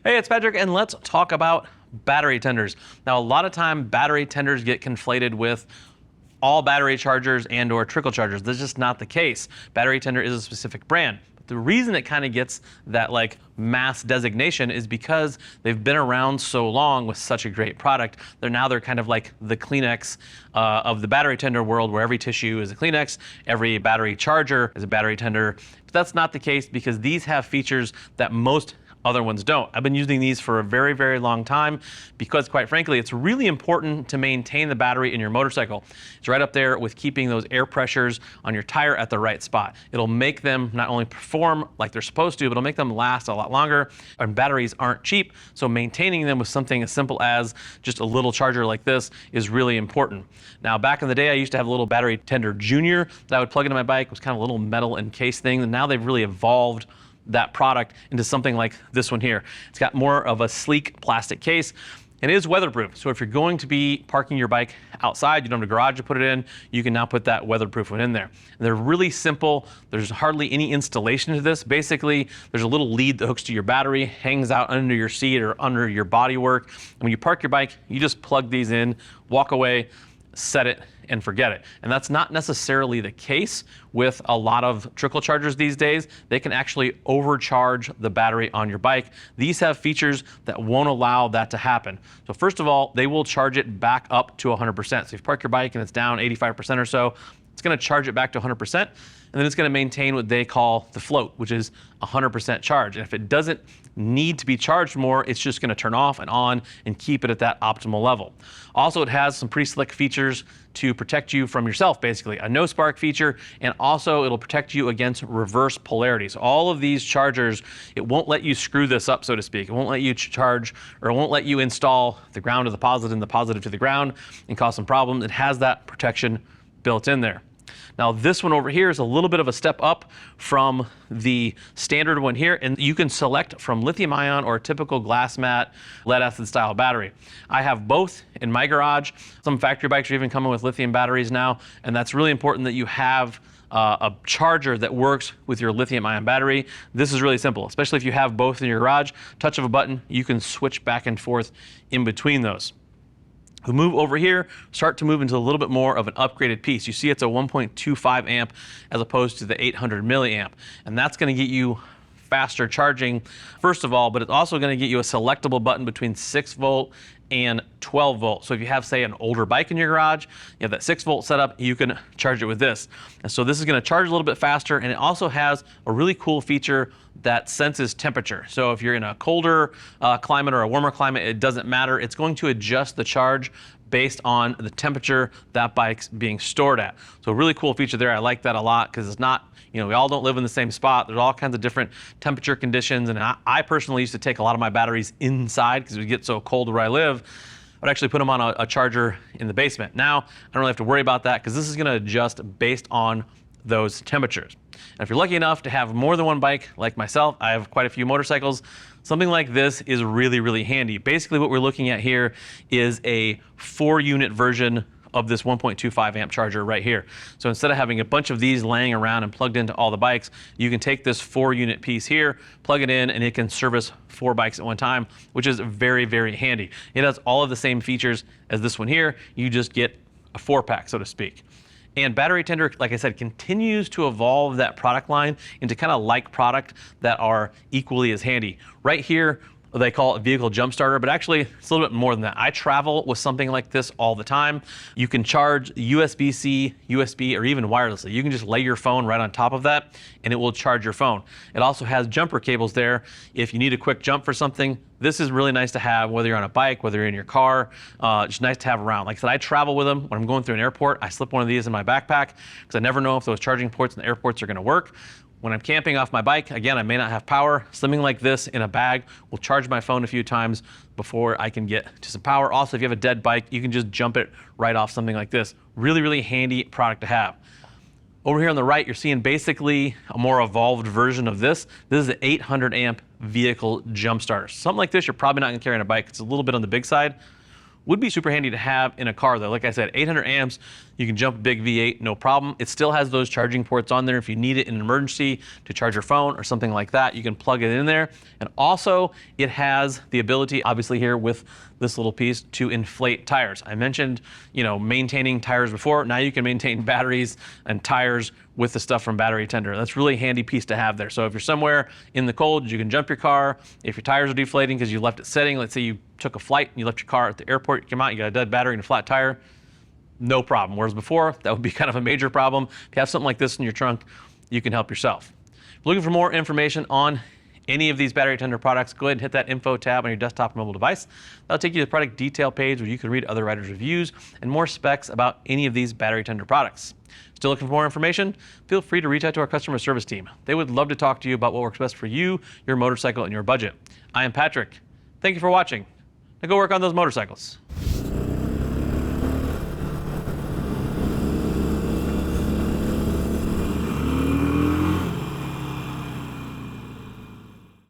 Hey, it's Patrick, and let's talk about battery tenders. Now, a lot of time battery tenders get conflated with all battery chargers and or trickle chargers. That's just not the case. Battery tender is a specific brand. But the reason it kind of gets that like mass designation is because they've been around so long with such a great product. They're kind of like the Kleenex of the battery tender world, where every tissue is a Kleenex, every battery charger is a battery tender. But that's not the case because these have features that most other ones don't. I've been using these for a very, very long time because, quite frankly, it's really important to maintain the battery in your motorcycle. It's right up there with keeping those air pressures on your tire at the right spot. It'll make them not only perform like they're supposed to, but it'll make them last a lot longer. And batteries aren't cheap, so maintaining them with something as simple as just a little charger like this is really important. Now, back in the day, I used to have a little battery tender junior that I would plug into my bike. It was kind of a little metal encased thing, and now they've really evolved that product into something like this one here. It's got more of a sleek plastic case and it is weatherproof. So if you're going to be parking your bike outside, you don't have a garage to put it in, you can now put that weatherproof one in there. And they're really simple. There's hardly any installation to this. Basically, there's a little lead that hooks to your battery, hangs out under your seat or under your bodywork. And when you park your bike, you just plug these in, walk away, set it and forget it. And that's not necessarily the case with a lot of trickle chargers these days. They can actually overcharge the battery on your bike. These have features that won't allow that to happen. So first of all, they will charge it back up to 100%. So if you park your bike and it's down 85% or so, it's going to charge it back to 100%, and then it's going to maintain what they call the float, which is 100% charge. And if it doesn't need to be charged more, it's just going to turn off and on and keep it at that optimal level. Also, it has some pretty slick features to protect you from yourself, basically. A no spark feature, and also it'll protect you against reverse polarities. All of these chargers, it won't let you screw this up, so to speak. It won't let you charge, or it won't let you install the ground to the positive and the positive to the ground and cause some problems. It has that protection built in there. Now this one over here is a little bit of a step up from the standard one here, and you can select from lithium ion or a typical glass mat lead acid style battery. I have both in my garage. Some factory bikes are even coming with lithium batteries now, and that's really important that you have a charger that works with your lithium ion battery. This is really simple, especially if you have both in your garage. Touch of a button, you can switch back and forth in between those. We move over here, start to move into a little bit more of an upgraded piece. You see it's a 1.25 amp as opposed to the 800 milliamp. And that's gonna get you faster charging, first of all, but it's also gonna get you a selectable button between 6 volt and 12 volt. So if you have, say, an older bike in your garage, you have that 6 volt setup, you can charge it with this. And so this is gonna charge a little bit faster, and it also has a really cool feature that senses temperature. So if you're in a colder climate or a warmer climate, it doesn't matter. It's going to adjust the charge based on the temperature that bike's being stored at. So a really cool feature there. I like that a lot because it's not, we all don't live in the same spot. There's all kinds of different temperature conditions. And I personally used to take a lot of my batteries inside because it would get so cold where I live. I'd actually put them on a charger in the basement. Now, I don't really have to worry about that because this is going to adjust based on those temperatures. And if you're lucky enough to have more than one bike, like myself, I have quite a few motorcycles, something like this is really, really handy. Basically what we're looking at here is a 4-unit version of this 1.25 amp charger right here. So instead of having a bunch of these laying around and plugged into all the bikes, you can take this 4-unit piece here, plug it in, and it can service 4 bikes at one time, which is very, very handy. It has all of the same features as this one here. You just get a 4-pack, so to speak. And Battery Tender, like I said, continues to evolve that product line into kind of like product that are equally as handy. Right here, they call it a vehicle jump starter, but actually it's a little bit more than that. I travel with something like this all the time. You can charge USB-C, USB, or even wirelessly. You can just lay your phone right on top of that and it will charge your phone. It also has jumper cables there. If you need a quick jump for something, this is really nice to have, whether you're on a bike, whether you're in your car. Just nice to have around. Like I said, I travel with them. When I'm going through an airport, I slip one of these in my backpack because I never know if those charging ports in the airports are gonna work. When I'm camping off my bike, again, I may not have power. Something like this in a bag will charge my phone a few times before I can get to some power. Also, if you have a dead bike, you can just jump it right off something like this. Really, really handy product to have. Over here on the right, you're seeing basically a more evolved version of this. This is an 800 amp vehicle jump starter. Something like this, you're probably not gonna carry on a bike. It's a little bit on the big side. Would be super handy to have in a car though. Like I said, 800 amps, You can jump a big V8, no problem. It still has those charging ports on there if you need it in an emergency to charge your phone or something like that. You can plug it in there. And also it has the ability, obviously here with this little piece, to inflate tires. I mentioned, maintaining tires before. Now you can maintain batteries and tires with the stuff from Battery Tender. That's a really handy piece to have there. So if you're somewhere in the cold, you can jump your car. If your tires are deflating because you left it sitting, let's say you took a flight and you left your car at the airport, you come out, you got a dead battery and a flat tire, no problem. Whereas before, that would be kind of a major problem. If you have something like this in your trunk, you can help yourself. If you're looking for more information on any of these Battery Tender products, go ahead and hit that info tab on your desktop or mobile device. That'll take you to the product detail page where you can read other riders' reviews and more specs about any of these Battery Tender products. Still looking for more information? Feel free to reach out to our customer service team. They would love to talk to you about what works best for you, your motorcycle, and your budget. I am Patrick. Thank you for watching. Now go work on those motorcycles.